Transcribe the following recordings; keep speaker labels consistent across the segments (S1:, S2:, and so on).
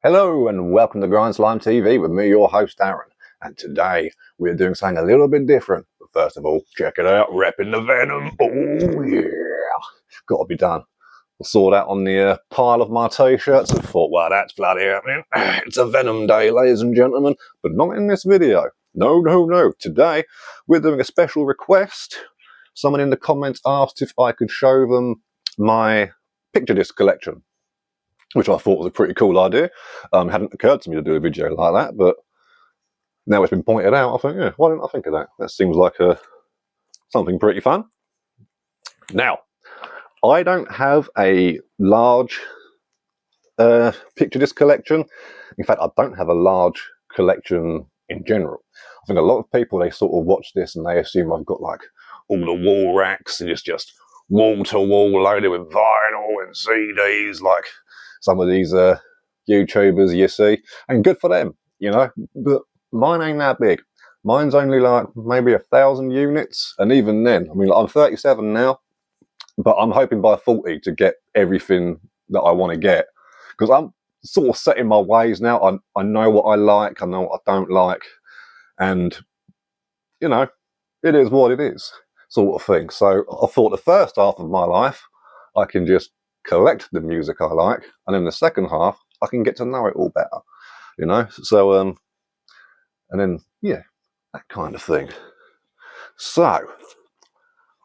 S1: Hello and welcome to GrindslimeTV with me, your host Aaron. And today we're doing something a little bit different. But first of all, check it out, repping the Venom. Oh yeah, gotta be done. I saw that on the pile of my t-shirts and thought, well, that's bloody happening. It's a Venom day, ladies and gentlemen, but not in this video. No. Today we're doing a special request. Someone in the comments asked if I could show them my picture disc collection, which I thought was a pretty cool idea. Hadn't occurred to me to do a video like that, but now it's been pointed out, I think, yeah, why didn't I think of that? That seems like something pretty fun. Now, I don't have a large picture disc collection. In fact, I don't have a large collection in general. I think a lot of people, they sort of watch this and they assume I've got like all the wall racks and it's just wall to wall loaded with vinyl and CDs, like some of these YouTubers you see, and good for them, you know, but mine ain't that big. Mine's only like maybe 1,000 units, and even then, I mean, I'm 37 now, but I'm hoping by 40 to get everything that I want to get, because I'm sort of set in my ways now. I know what I like, I know what I don't like, and, you know, it is what it is, sort of thing. So I thought the first half of my life, I can just collect the music I like, and then the second half I can get to know it all better, you know. So and then yeah, that kind of thing. So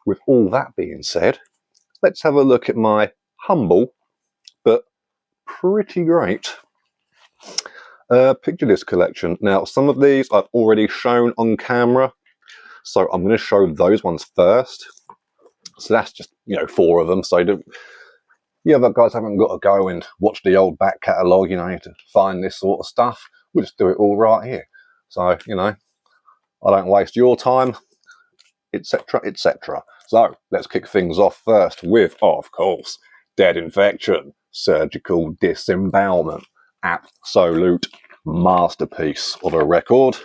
S1: with all that being said, let's have a look at my humble but pretty great picture disc collection. Now, some of these I've already shown on camera, so I'm going to show those ones first. So that's just, you know, 4 of them, so yeah, but guys haven't got to go and watch the old back catalogue, you know, to find this sort of stuff. We'll just do it all right here. So, you know, I don't waste your time, etc., etc. So, let's kick things off first with, of course, Dead Infection, Surgical Disembowelment. Absolute masterpiece of a record,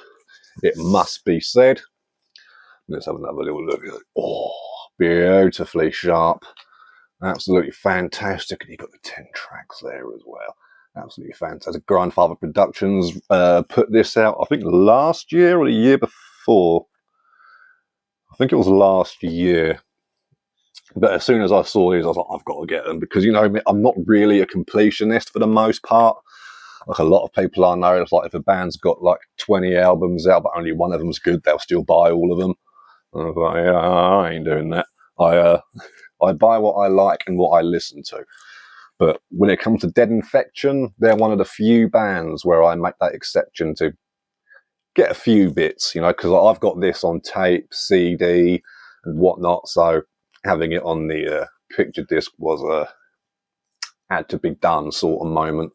S1: it must be said. Let's have another little look at it. Oh, beautifully sharp. Absolutely fantastic, and you've got the 10 tracks there as well. Absolutely fantastic. Grandfather Productions put this out, I think, last year or the year before. I think it was last year. But as soon as I saw these, I was like, I've got to get them, because, you know, I'm not really a completionist for the most part. Like a lot of people I know, it's like if a band's got like 20 albums out, but only one of them's good, they'll still buy all of them. And I was like, yeah, I ain't doing that. I buy what I like and what I listen to. But when it comes to Dead Infection, they're one of the few bands where I make that exception to get a few bits, you know, because I've got this on tape, CD, and whatnot. So having it on the picture disc was a had to be done sort of moment.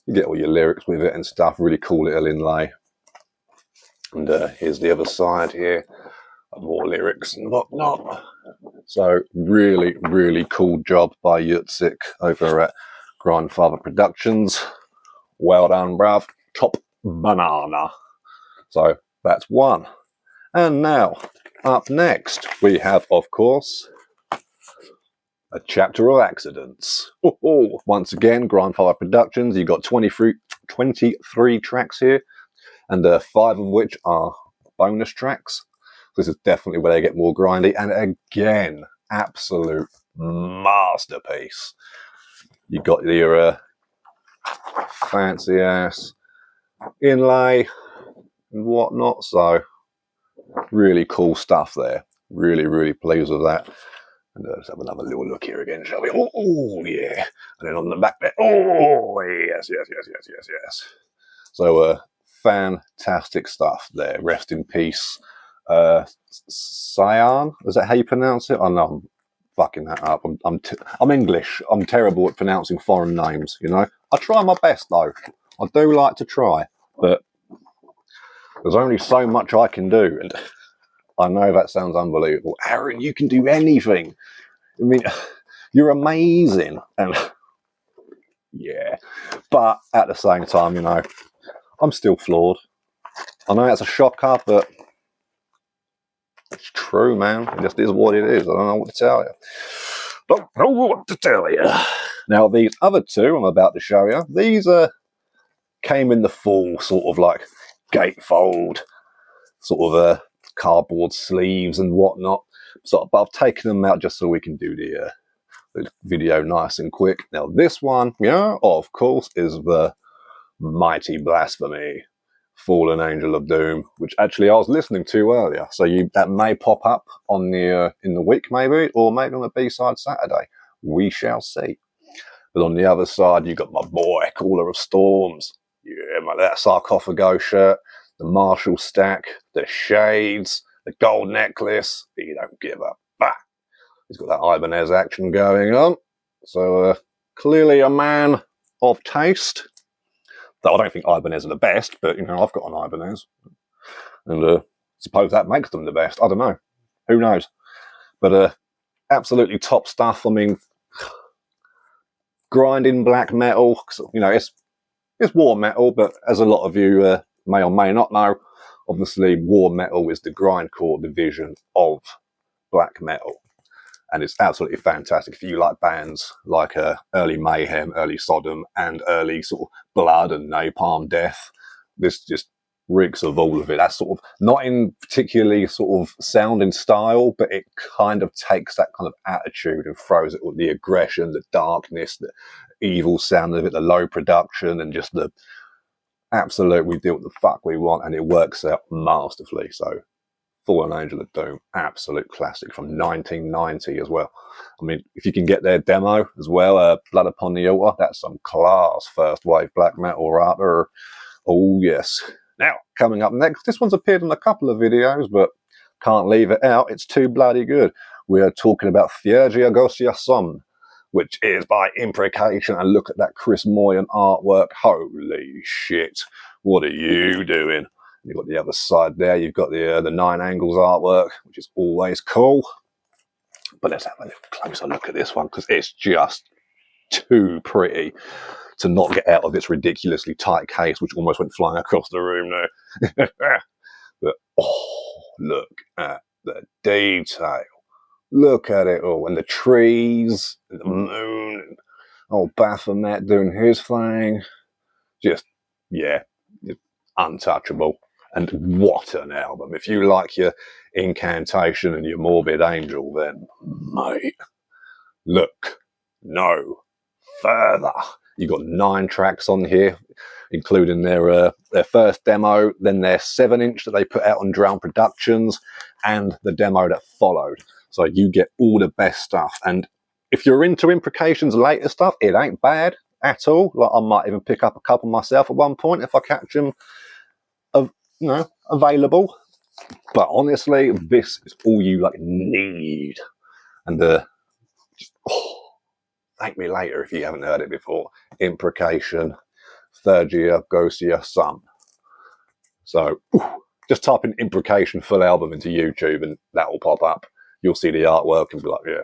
S1: You get all your lyrics with it and stuff. Really cool little inlay. And here's the other side here. More lyrics and whatnot. So really cool job by Yutzik over at Grandfather Productions. Well done, bruv. Top banana. So that's one. And now, up next, we have, of course, A Chapter of Accidents. Once again, Grandfather Productions. You've got 23 tracks here, and 5 of which are bonus tracks. This is definitely where they get more grindy, and again, absolute masterpiece. You got your fancy ass inlay and whatnot, so really cool stuff there. Really pleased with that. And let's have another little look here again, shall we? Oh yeah, and then on the back there, oh yes. So fantastic stuff there. Rest in peace, Cyan, is that how you pronounce it? I know I'm fucking that up. I'm English. I'm terrible at pronouncing foreign names, you know. I try my best though. I do like to try, but there's only so much I can do, and I know that sounds unbelievable. Aaron, you can do anything. I mean, you're amazing, and yeah, but at the same time, you know, I'm still flawed. I know that's a shocker, but it's true, man. It just is what it is. I don't know what to tell you. Don't know what to tell you. Now, these other 2 I'm about to show you, these are came in the full sort of like gatefold, sort of cardboard sleeves and whatnot. So, but I've taken them out just so we can do the video nice and quick. Now this one, yeah, of course, is the Mighty Blasphemy, Fallen Angel of Doom, which actually I was listening to earlier. So that may pop up on the in the week maybe, or maybe on the B-side Saturday. We shall see. But on the other side, you got my boy, Caller of Storms. Yeah, that Sarcophago shirt, the Marshall stack, the shades, the gold necklace. He don't give a fuck. He's got that Ibanez action going on. So clearly a man of taste. Though I don't think Ibanez are the best, but, you know, I've got an Ibanez. And suppose that makes them the best. I don't know. Who knows? But absolutely top stuff. I mean, grinding black metal, you know, it's war metal, but as a lot of you may or may not know, obviously war metal is the grindcore division of black metal. And it's absolutely fantastic if you like bands like early Mayhem, early Sodom, and early sort of Blood and Napalm Death. This just reeks of all of it. That's sort of not in particularly sort of sound and style, but it kind of takes that kind of attitude and throws it with the aggression, the darkness, the evil sound of it, the low production, and just the absolute, we do what the fuck we want, and it works out masterfully. So Fallen Angel of Doom, absolute classic from 1990 as well. I mean, if you can get their demo as well, Blood Upon the Altar, that's some class first wave black metal right there. Oh yes. Now, coming up next, this one's appeared in a couple of videos, but can't leave it out. It's too bloody good. We are talking about Theurgia Gosia Sum, which is by Imprecation. And look at that Chris Moyen artwork. Holy shit. What are you doing? You've got the other side there. You've got the Nine Angles artwork, which is always cool. But let's have a little closer look at this one, because it's just too pretty to not get out of its ridiculously tight case, which almost went flying across the room there. But, oh, look at the detail. Look at it all. And the trees, and the moon, and old Baphomet doing his thing. Just, yeah, untouchable. And what an album. If you like your Incantation and your Morbid Angel, then, mate, look no further. You've got 9 tracks on here, including their first demo, then their 7-inch that they put out on Drown Productions, and the demo that followed. So you get all the best stuff. And if you're into Imprecation's later stuff, it ain't bad at all. Like, I might even pick up a couple myself at one point if I catch them, you know, available. But honestly, this is all you like need. And thank me later if you haven't heard it before. Imprecation, Theurgia Gosia Sum. So just type in Imprecation full album into YouTube and that will pop up. You'll see the artwork and be like, yeah,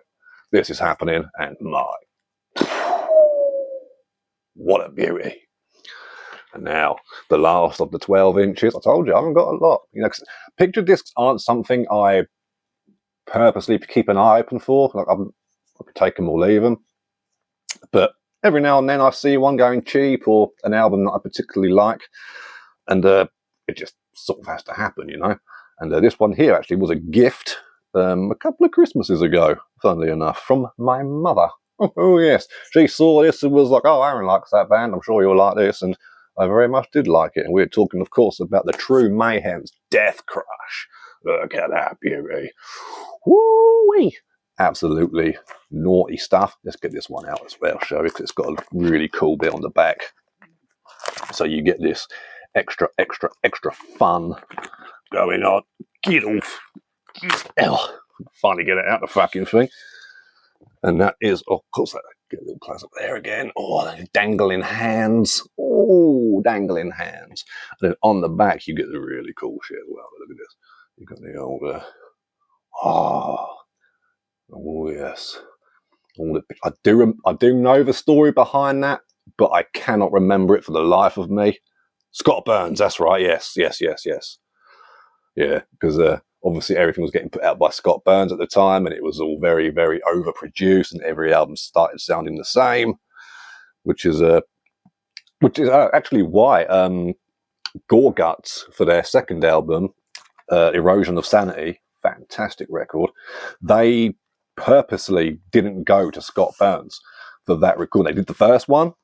S1: this is happening. And my, what a beauty. And now, the last of the 12 inches. I told you, I haven't got a lot. You know, picture discs aren't something I purposely keep an eye open for. Like, I could take them or leave them. But every now and then I see one going cheap or an album that I particularly like. And it just sort of has to happen, you know. And this one here actually was a gift a couple of Christmases ago, funnily enough, from my mother. Oh, yes. She saw this and was like, oh, Aaron likes that band. I'm sure you'll like this. And I very much did like it. And we were talking, of course, about the True Mayhem's Death Crush. Look at that beauty. Woo-wee. Absolutely naughty stuff. Let's get this one out as well, shall we? Because it's got a really cool bit on the back. So you get this extra fun going on. Get off. Finally get it out the fucking thing. And that is, of course, get a little close up there again. Oh, dangling hands. Oh, dangling hands. And then on the back, you get the really cool shit as well. Look at this. You've got the old, oh yes. I do know the story behind that, but I cannot remember it for the life of me. Scott Burns, that's right. Yes. Yeah, because obviously everything was getting put out by Scott Burns at the time, and it was all very, very overproduced, and every album started sounding the same, which is which is actually why Gore Guts, for their second album, Erosion of Sanity, fantastic record, they purposely didn't go to Scott Burns for that record. They did the first one,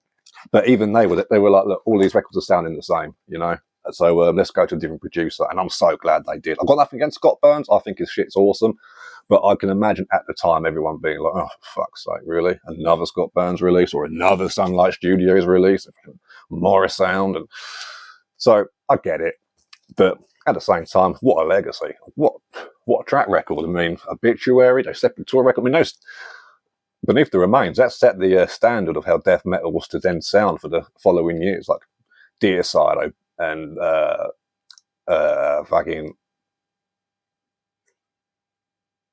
S1: but even they were like, look, all these records are sounding the same, you know. So let's go to a different producer, and I'm so glad they did. I've got nothing against Scott Burns. I think his shit's awesome, but I can imagine at the time everyone being like, "Oh, for fuck's sake, really? Another Scott Burns release or another Sunlight Studios release, Morris Sound?" And so I get it, but at the same time, what a legacy! What a track record! I mean, Obituary, they separate tour record. I mean, those Beneath the Remains, that set the standard of how death metal was to then sound for the following years, like Deicide and fucking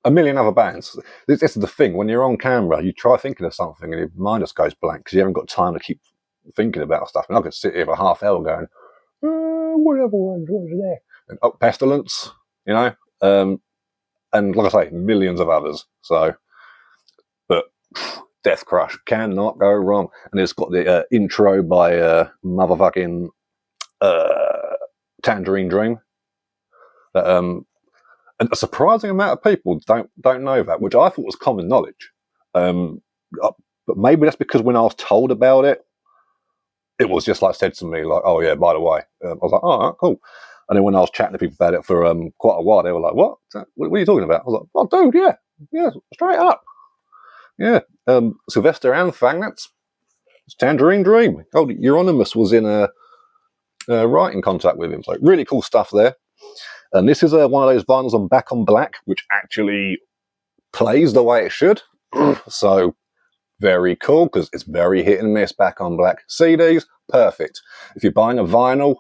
S1: a million other bands. This is the thing, when you're on camera, you try thinking of something and your mind just goes blank because you haven't got time to keep thinking about stuff. And I could sit here for half hour going, whatever was there? And, oh, Pestilence, you know? And like I say, millions of others. So, but Death Crush cannot go wrong. And it's got the intro by motherfucking Tangerine Dream. And a surprising amount of people don't know that, which I thought was common knowledge. But maybe that's because when I was told about it, it was just like said to me, like, "Oh yeah, by the way." I was like, "Oh, cool." And then when I was chatting to people about it for quite a while, they were like, "What? What are you talking about?" I was like, "Oh, dude, yeah, straight up, yeah." Sylvester and Fang, that's Tangerine Dream. Oh, Euronymous was in a writing contact with him. So really cool stuff there. And this is one of those vinyls on Back on Black, which actually plays the way it should. So very cool, because it's very hit and miss. Back on Black CDs, perfect. If you're buying a vinyl,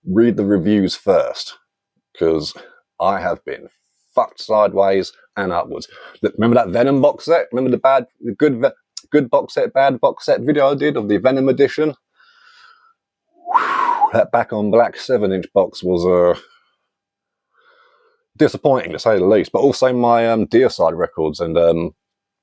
S1: read the reviews first, because I have been fucked sideways and upwards. Remember that Venom box set? Remember the good box set, bad box set video I did of the Venom edition? That Back on Black 7-inch box was disappointing, to say the least. But also my Deicide records and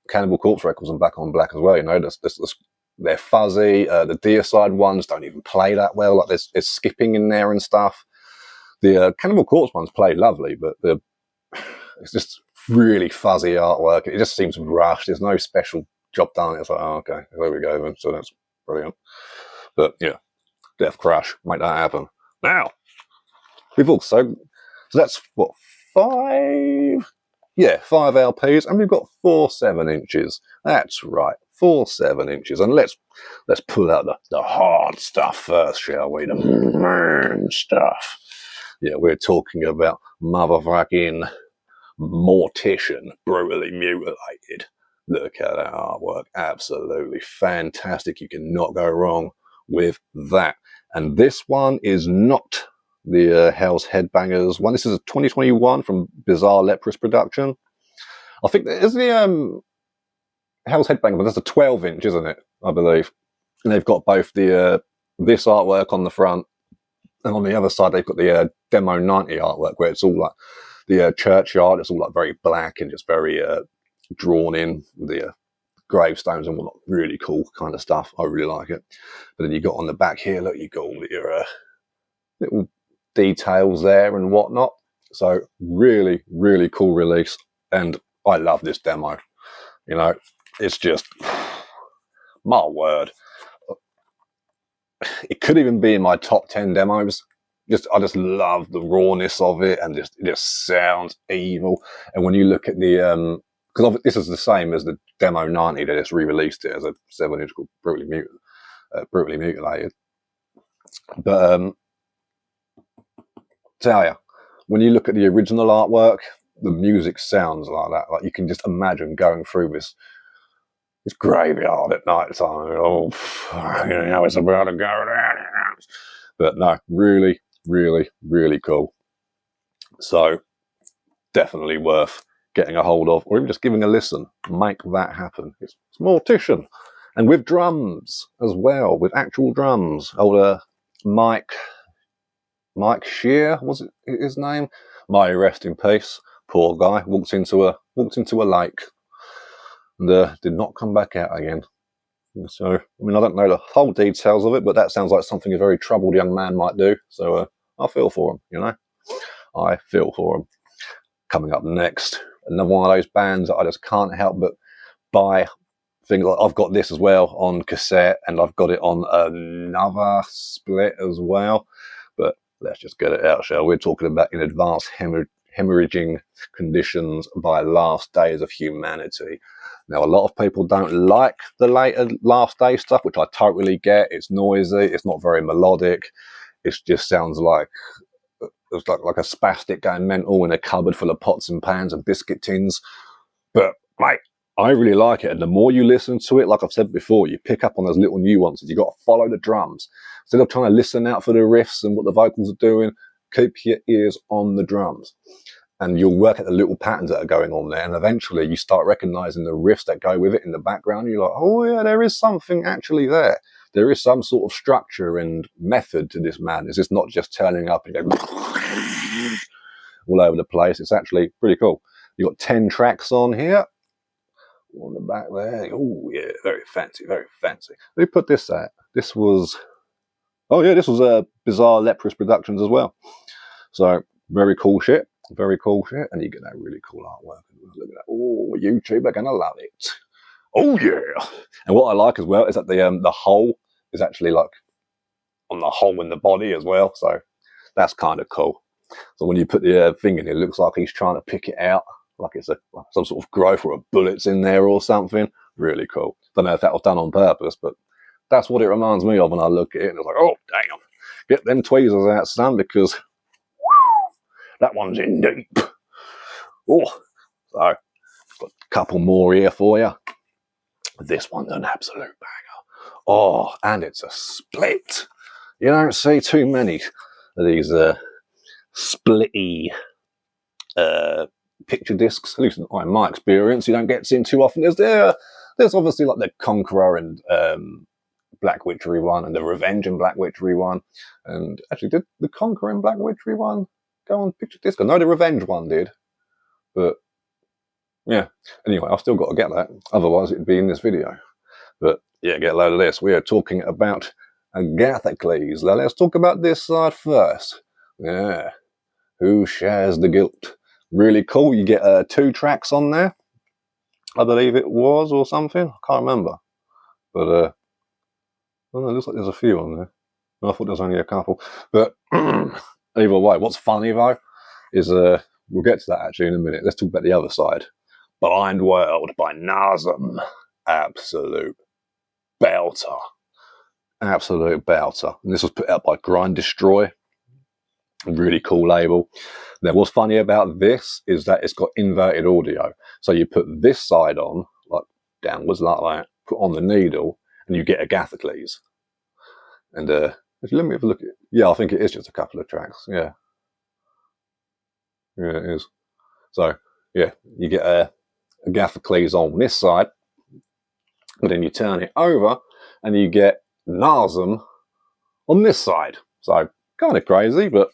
S1: Cannibal Corpse records on Back on Black as well. You know, they're fuzzy. The Deicide ones don't even play that well. Like there's skipping in there and stuff. The Cannibal Corpse ones play lovely, but it's just really fuzzy artwork. It just seems rushed. There's no special job done. It's like, oh, okay, there we go then. So that's brilliant. But yeah, Death Crush, make that happen. Now, we've also, so that's what, 5? Yeah, 5 LPs, and we've got 4 7-inches. That's right, 4 7-inches. And let's pull out the hard stuff first, shall we? The main stuff. Yeah, we're talking about motherfucking Mortician, Brutally Mutilated. Look at that artwork. Absolutely fantastic. You cannot go wrong with that. And this one is not the Hell's Headbangers one. This is a 2021 from Bizarre Leprous production. I think there's the Hell's Headbangers, but that's a 12-inch, isn't it? I believe. And they've got both the this artwork on the front, and on the other side they've got the Demo 90 artwork, where it's all like the churchyard. It's all like very black and just very drawn in with the gravestones and whatnot. Really cool kind of stuff. I really like it. But then you got on the back here, look, you got all your little details there and whatnot. So really, really cool release. And I love this demo. You know, it's just, my word. It could even be in my top 10 demos. I just love the rawness of it, and it just sounds evil. And when you look at the, because this is the same as the Demo 90, they just re-released it as a 7-inch called Brutally Mutilated. But tell you, when you look at the original artwork, the music sounds like that. Like you can just imagine going through this graveyard at night time. Oh, you know, it's about to go down. But no, really, really, really cool. So definitely worth getting a hold of, or even just giving a listen. Make that happen. It's Mortician, and with drums as well, with actual drums. Older Mike Shear, was it his name? May rest in peace. Poor guy walked into a lake and did not come back out again. So, I mean, I don't know the whole details of it, but that sounds like something a very troubled young man might do. So, I feel for him, you know. I feel for him. Coming up next, another one of those bands that I just can't help but buy things. Like I've got this as well on cassette, and I've got it on another split as well. But let's just get it out, shall we? We're talking about In Advanced Hemorrhaging Conditions by Last Days of Humanity. Now, a lot of people don't like the later Last Day stuff, which I totally get. It's noisy, it's not very melodic, it just sounds like it's like a spastic going mental in a cupboard full of pots and pans and biscuit tins. But, mate, I really like it. And the more you listen to it, like I've said before, you pick up on those little nuances. You've got to follow the drums. Instead of trying to listen out for the riffs and what the vocals are doing, keep your ears on the drums. And you'll work at the little patterns that are going on there. And eventually you start recognizing the riffs that go with it in the background. You're like, oh yeah, there is something actually there. There is some sort of structure and method to this madness. It's not just turning up and going all over the place. It's actually pretty cool. You've got 10 tracks on here. On the back there. Oh yeah, very fancy, very fancy. Who put this at? This was, oh yeah, this was Bizarre Leprous Productions as well. So very cool shit. Very cool shit, and you get that really cool artwork. Look at that! Oh, YouTube are gonna love it. Oh yeah! And what I like as well is that the hole is actually like on the hole in the body as well. So that's kind of cool. So when you put the thing in, it looks like he's trying to pick it out, like it's some sort of growth or a bullet's in there or something. Really cool. Don't know if that was done on purpose, but that's what it reminds me of when I look at it. And it's like, oh damn, get them tweezers out, son, because that one's in deep. Oh, so got a couple more here for you. This one's an absolute banger. Oh, and it's a split. You don't see too many of these splitty picture discs. At least in my experience, you don't get seen too often. There's obviously like the Conqueror and Black Witchery one, and the Revenge and Black Witchery one. And actually, did the Conqueror and Black Witchery one go on picture disc? I know the Revenge one did, but yeah. Anyway, I've still got to get that. Otherwise, it'd be in this video. But yeah, get a load of this. We are talking about Agathocles. Now, let's talk about this side first. Yeah. Who Shares the Guilt? Really cool. You get 2 tracks on there. I believe it was, or something. I can't remember. But, oh, no, it looks like there's a few on there. I thought there was only a couple. But either way, what's funny though is we'll get to that actually in a minute. Let's talk about the other side. Blind World by Nazem. Absolute belter. Absolute belter. And this was put out by Grind Destroy. Really cool label. Now, what's funny about this is that it's got inverted audio. So you put this side on, like downwards like that, put on the needle, and you get Agathocles. And let me have a look at it. Yeah, I think it is just a couple of tracks. Yeah. Yeah, it is. So, yeah, you get Agathocles on this side, but then you turn it over and you get Nazem on this side. So, kind of crazy, but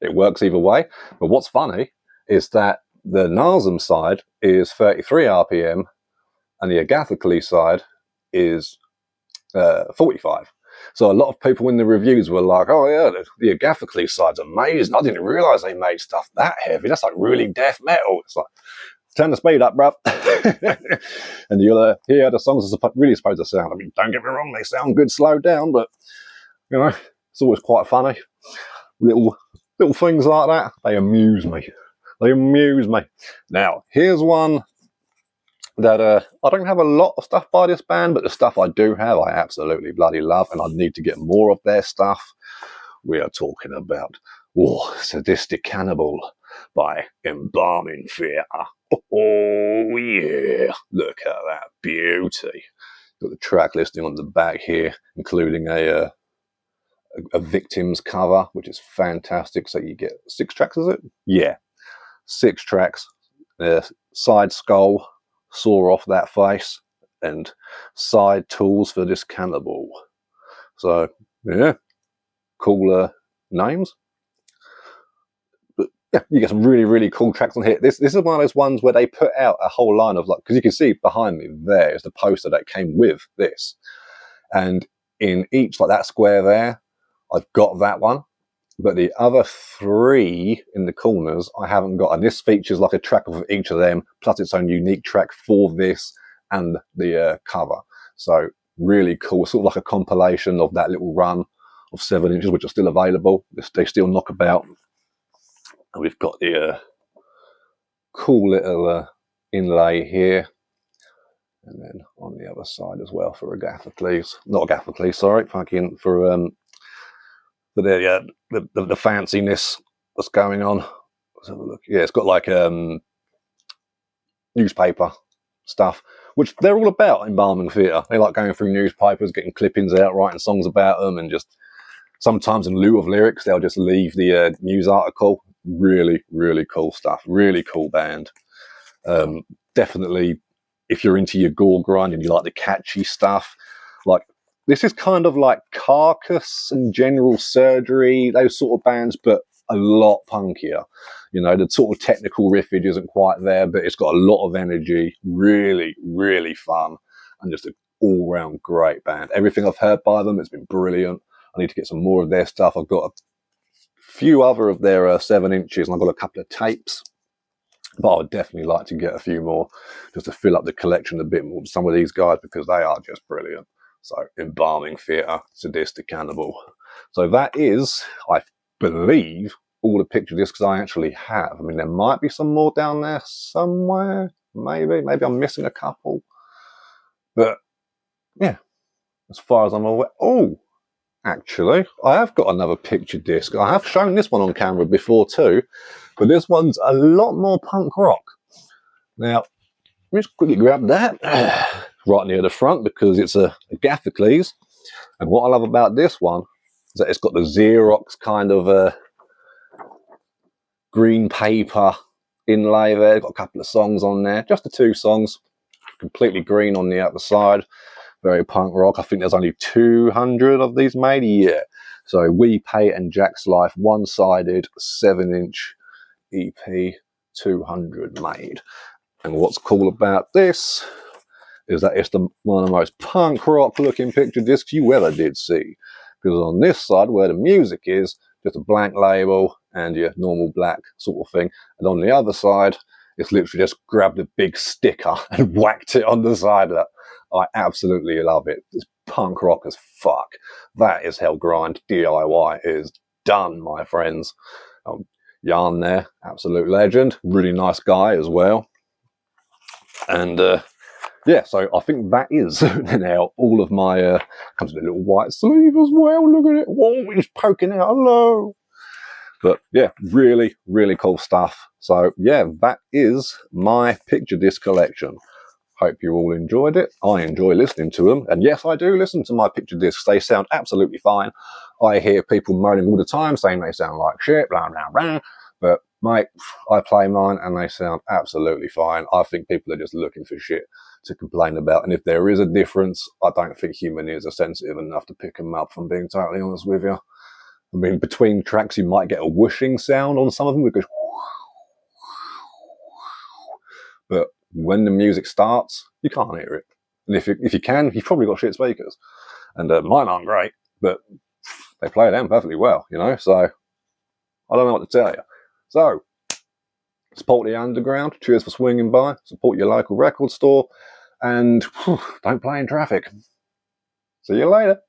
S1: it works either way. But what's funny is that the Nazem side is 33 RPM and the Agathocles side is 45. So a lot of people in the reviews were like, oh yeah, the Agathocles side's amazing. I didn't realise they made stuff that heavy. That's like really death metal. It's like, turn the speed up, bruv. And you'll hear the songs are really supposed to sound. I mean, don't get me wrong, they sound good slowed down, but you know, it's always quite funny. Little things like that, they amuse me. They amuse me. Now, here's one that I don't have a lot of stuff by this band, but the stuff I do have, I absolutely bloody love, and I need to get more of their stuff. We are talking about Sadistic Cannibal by Embalming Fear. Oh yeah, look at that beauty. Got the track listing on the back here, including a Victims cover, which is fantastic. So you get 6 tracks, is it? Yeah, 6 tracks. Side skull, saw off that face, and side tools for this cannibal. So yeah, cooler names. But yeah, you get some really, really cool tracks on here. This is one of those ones where they put out a whole line of, like, because you can see behind me there is the poster that came with this. And in each, like that square there, I've got that one. But the other 3 in the corners, I haven't got. And this features like a track of each of them, plus its own unique track for this and the cover. So really cool. Sort of like a compilation of that little run of 7 inches, which are still available. They still knock about. And we've got the cool little inlay here. And then on the other side as well for a Agathocles. Not Agathocles, sorry. Fucking for the fanciness that's going on. Let's have a look. Yeah, it's got like newspaper stuff, which they're all about in embalming theatre. They like going through newspapers, getting clippings out, writing songs about them, and just sometimes in lieu of lyrics, they'll just leave the news article. Really, really cool stuff. Really cool band. Definitely, if you're into your gore grind and you like the catchy stuff, like this is kind of like Carcass and General Surgery, those sort of bands, but a lot punkier. You know, the sort of technical riffage isn't quite there, but it's got a lot of energy. Really, really fun, and just an all-round great band. Everything I've heard by them, it's been brilliant. I need to get some more of their stuff. I've got a few other of their 7 inches, and I've got a couple of tapes. But I would definitely like to get a few more just to fill up the collection a bit more with some of these guys, because they are just brilliant. So, Embalming Theatre, Sadistic Cannibal. So that is, I believe, all the picture discs I actually have. I mean, there might be some more down there somewhere. Maybe I'm missing a couple. But, yeah, as far as I'm aware. Oh, actually, I have got another picture disc. I have shown this one on camera before too, but this one's a lot more punk rock. Now, let me just quickly grab that right near the front, because it's a Agathocles. And what I love about this one is that it's got the Xerox kind of green paper inlay there. It's got a couple of songs on there, just the 2 songs, completely green on the other side. Very punk rock. I think there's only 200 of these made a year. So We Pay and Jack's Life, one-sided 7-inch EP, 200 made. And what's cool about this is that it's one of the most punk rock looking picture discs you ever did see. Because on this side, where the music is, just a blank label and your normal black sort of thing. And on the other side, it's literally just grabbed a big sticker and whacked it on the side of that. I absolutely love it. It's punk rock as fuck. That is how grind DIY is done, my friends. Jan there, absolute legend. Really nice guy as well. And yeah, so I think that is now all of my, comes with a little white sleeve as well. Look at it. Whoa, it's poking out. Hello. But yeah, really, really cool stuff. So yeah, that is my picture disc collection. Hope you all enjoyed it. I enjoy listening to them. And yes, I do listen to my picture discs. They sound absolutely fine. I hear people moaning all the time saying they sound like shit, blah, blah, blah. But mate, I play mine and they sound absolutely fine. I think people are just looking for shit to complain about. And if there is a difference, I don't think human ears are sensitive enough to pick them up, if I'm being totally honest with you. I mean, between tracks, you might get a whooshing sound on some of them. It goes, but when the music starts, you can't hear it. And if you can, you've probably got shit speakers. And mine aren't great, but they play them perfectly well, you know? So, I don't know what to tell you. So, support the underground. Cheers for swinging by. Support your local record store. And don't play in traffic. See you later.